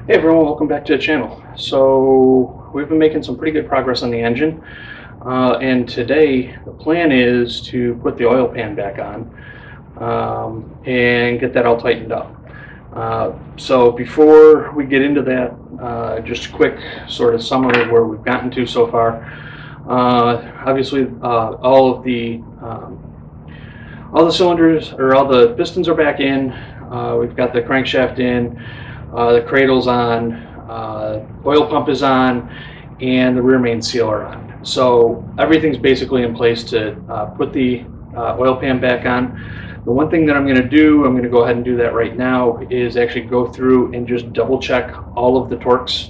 Hey everyone, welcome back to the channel. So we've been making some pretty good progress on the engine, and today the plan is to put the oil pan back on and get that all tightened up. So before we get into that, just a quick sort of summary of where we've gotten to so far. Obviously, all the cylinders, or all the pistons are back in. We've got the crankshaft in. The cradle's on, oil pump is on, and the rear main seal are on. So everything's basically in place to put the oil pan back on. The one thing that I'm going to do, I'm going to go ahead and do that right now, is actually go through and just double check all of the torques,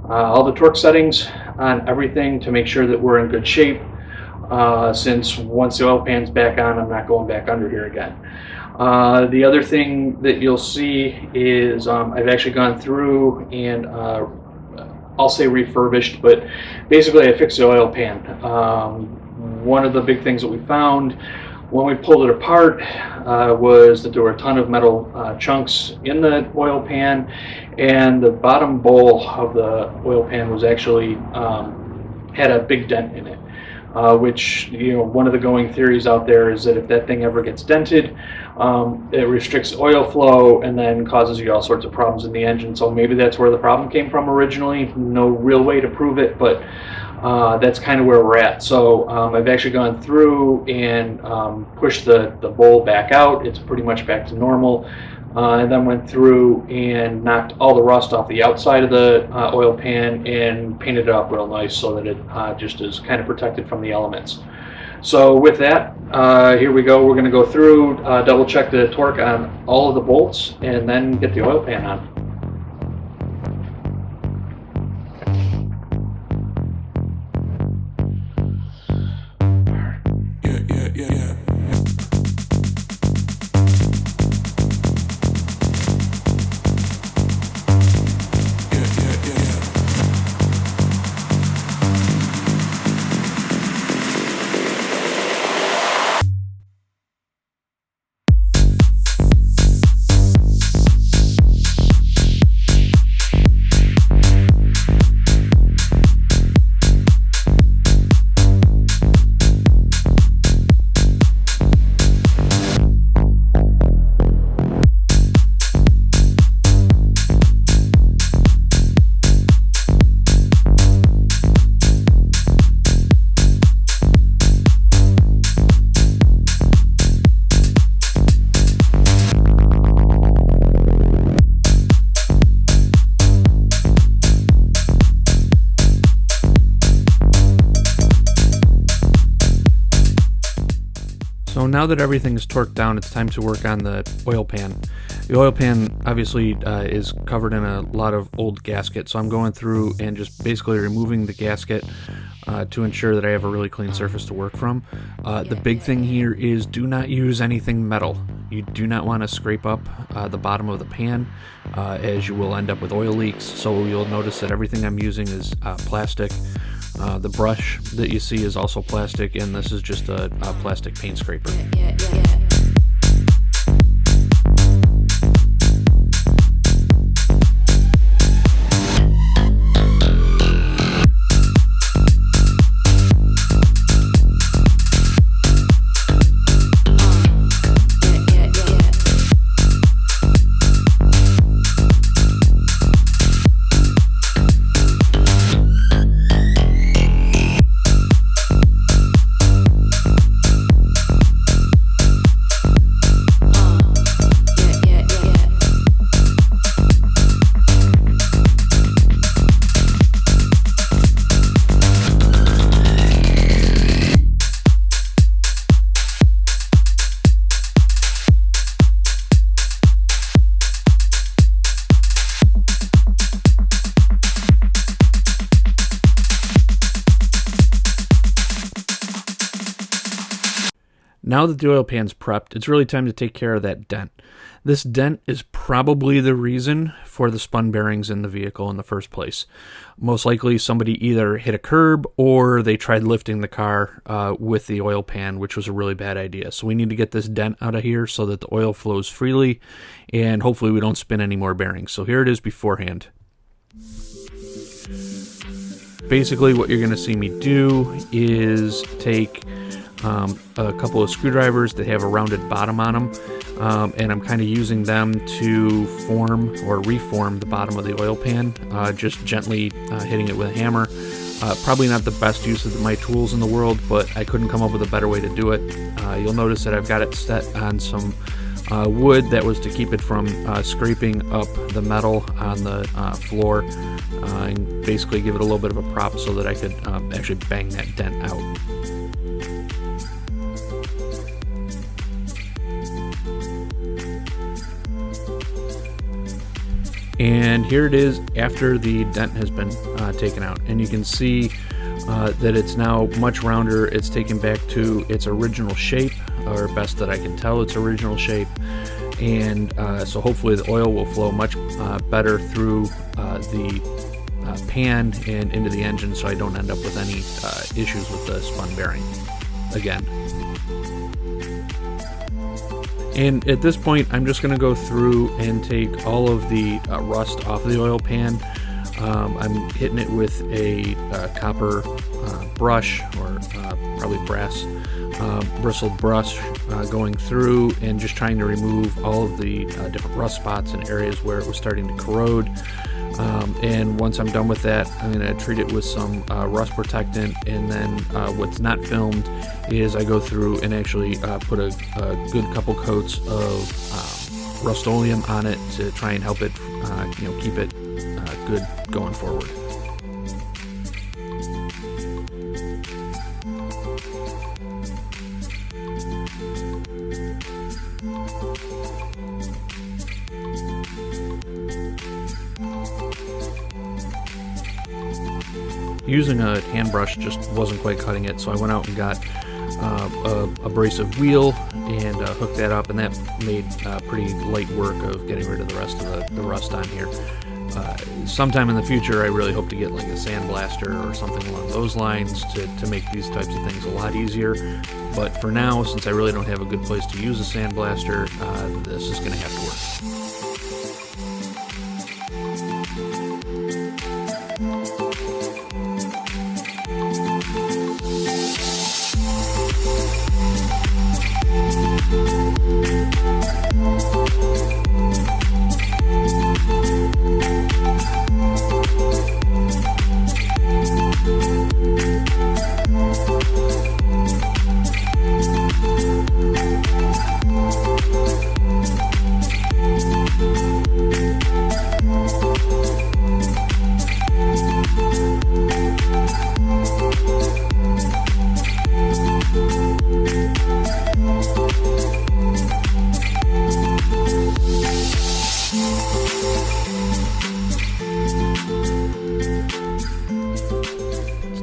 all the torque settings on everything to make sure that we're in good shape. Since once the oil pan's back on, I'm not going back under here again. The other thing that you'll see is I've actually gone through and I'll say refurbished, but basically I fixed the oil pan. One of the big things that we found when we pulled it apart was that there were a ton of metal chunks in the oil pan, and the bottom bowl of the oil pan was actually had a big dent in it. Which, one of the going theories out there is that if that thing ever gets dented, it restricts oil flow and then causes you all sorts of problems in the engine. So maybe that's where the problem came from originally. No real way to prove it, but that's kind of where we're at. So I've actually gone through and pushed the bowl back out. It's pretty much back to normal. And then went through and knocked all the rust off the outside of the oil pan and painted it up real nice so that it just is kind of protected from the elements. So with that, here we go. We're going to go through, double check the torque on all of the bolts, and then get the oil pan on. So now that everything's torqued down, it's time to work on the oil pan. The oil pan obviously is covered in a lot of old gasket, so I'm going through and just basically removing the gasket to ensure that I have a really clean surface to work from. The big thing here is do not use anything metal. You do not want to scrape up the bottom of the pan, as you will end up with oil leaks. So you'll notice that everything I'm using is plastic. The brush that you see is also plastic, and this is just a plastic paint scraper. Now that the oil pan's prepped, it's really time to take care of that dent. This dent is probably the reason for the spun bearings in the vehicle in the first place. Most likely somebody either hit a curb or they tried lifting the car with the oil pan, which was a really bad idea. So we need to get this dent out of here so that the oil flows freely and hopefully we don't spin any more bearings. So here it is beforehand. basically what you're going to see me do is take a couple of screwdrivers that have a rounded bottom on them, and I'm kind of using them to form or reform the bottom of the oil pan, just gently hitting it with a hammer. Probably not the best use of my tools in the world, but I couldn't come up with a better way to do it. You'll notice that I've got it set on some wood that was to keep it from scraping up the metal on the floor, and basically give it a little bit of a prop so that I could actually bang that dent out. And here it is after the dent has been taken out, and you can see that it's now much rounder. It's taken back to its original shape, or best that I can tell, its original shape. And so hopefully the oil will flow much better through the pan and into the engine, so I don't end up with any issues with the spun bearing again. And at this point, I'm just going to go through and take all of the rust off of the oil pan. I'm hitting it with a copper brush, or probably brass bristled brush, going through and just trying to remove all of the different rust spots and areas where it was starting to corrode. And once I'm done with that, I'm going to treat it with some rust protectant, and then what's not filmed is I go through and actually put a good couple coats of Rust-Oleum on it to try and help it, keep it good going forward. Using a hand brush just wasn't quite cutting it, so I went out and got a abrasive wheel and hooked that up, and that made pretty light work of getting rid of the rest of the rust on here. Sometime in the future, I really hope to get like a sandblaster or something along those lines to make these types of things a lot easier. But for now, since I really don't have a good place to use a sandblaster, this is going to have to work.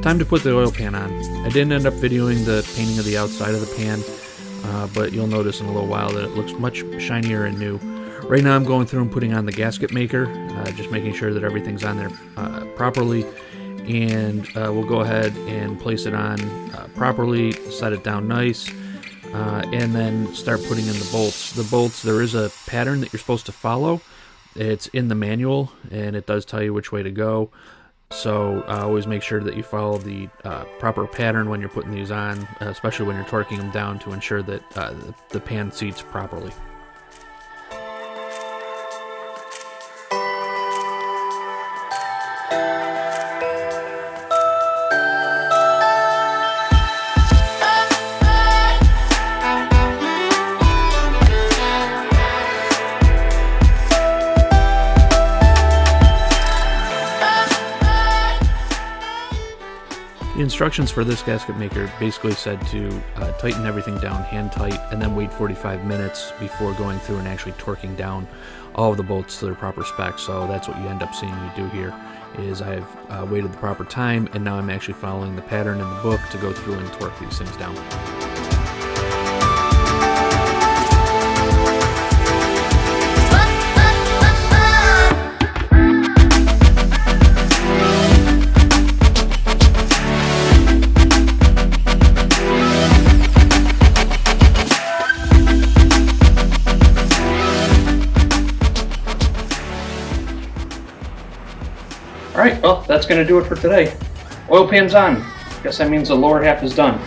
Time to put the oil pan on. I didn't end up videoing the painting of the outside of the pan, but you'll notice in a little while that it looks much shinier and new. Right now I'm going through and putting on the gasket maker, just making sure that everything's on there properly, and we'll go ahead and place it on properly, set it down nice, and then start putting in the bolts. The bolts, there is a pattern that you're supposed to follow. It's in the manual, and it does tell you which way to go. So always make sure that you follow the proper pattern when you're putting these on, especially when you're torquing them down, to ensure that the pan seats properly. The instructions for this gasket maker basically said to tighten everything down hand tight and then wait 45 minutes before going through and actually torquing down all of the bolts to their proper specs. So that's what you end up seeing me do here, is I've waited the proper time, and now I'm actually following the pattern in the book to go through and torque these things down. Alright, well, that's going to do it for today. Oil pan's on. Guess that means the lower half is done.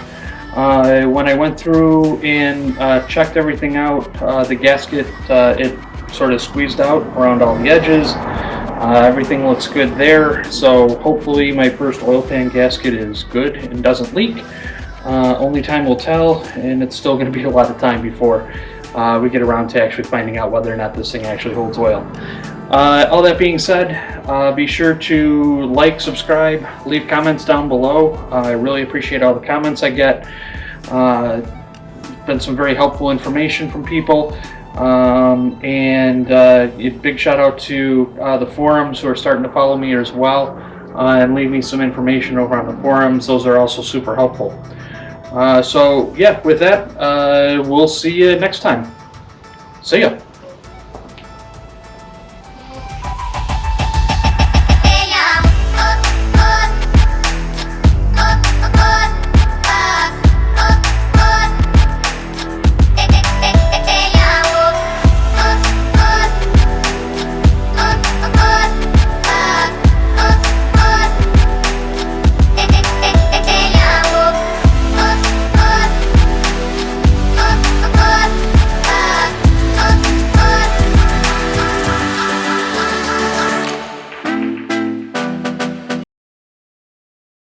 When I went through and checked everything out, the gasket, it sort of squeezed out around all the edges. Everything looks good there, so hopefully my first oil pan gasket is good and doesn't leak. Only time will tell, and it's still going to be a lot of time before we get around to actually finding out whether or not this thing actually holds oil. All that being said, be sure to like, subscribe, leave comments down below. I really appreciate all the comments I get. Been some very helpful information from people. And a big shout out to the forums who are starting to follow me as well and leave me some information over on the forums. Those are also super helpful. So yeah, with that, we'll see you next time. See ya.